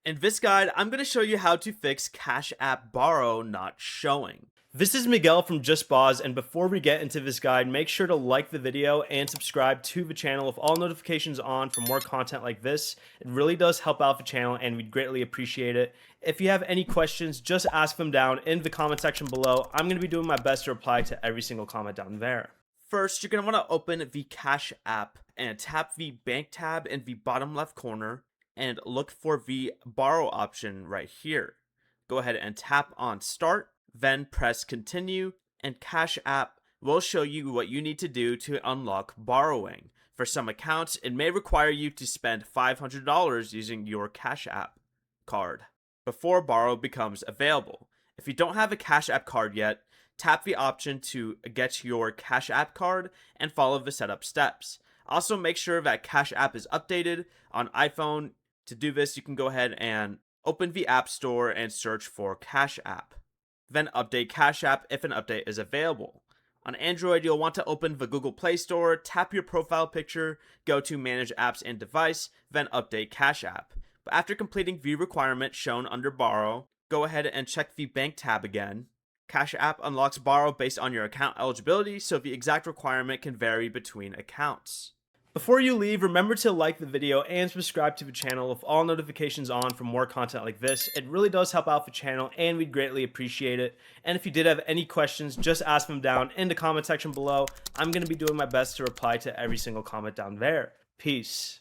In this guide, I'm going to show you how to fix Cash App Borrow not showing. This is Miguel from Just Boz, and before we get into this guide, make sure to like the video and subscribe to the channel with all notifications on for more content like this. It really does help out the channel and we'd greatly appreciate it. If you have any questions, just ask them down in the comment section below. I'm going to be doing my best to reply to every single comment down there. First, you're going to want to open the Cash App and tap the Bank tab in the bottom left corner and look for the Borrow option right here. Go ahead and tap on Start, then press Continue, and Cash App will show you what you need to do to unlock borrowing. For some accounts, it may require you to spend $500 using your Cash App card before Borrow becomes available. If you don't have a Cash App card yet, tap the option to get your Cash App card and follow the setup steps. Also, make sure that Cash App is updated on iPhone. To do this, you can go ahead and open the App Store and search for Cash App. Then update Cash App if an update is available. On Android, you'll want to open the Google Play Store, tap your profile picture, go to Manage Apps and Device, then update Cash App. But after completing the requirement shown under Borrow, go ahead and check the Bank tab again. Cash App unlocks Borrow based on your account eligibility, so the exact requirement can vary between accounts. Before you leave, remember to like the video and subscribe to the channel with all notifications on for more content like this. It really does help out the channel and we'd greatly appreciate it. And if you did have any questions, just ask them down in the comment section below. I'm going to be doing my best to reply to every single comment down there. Peace.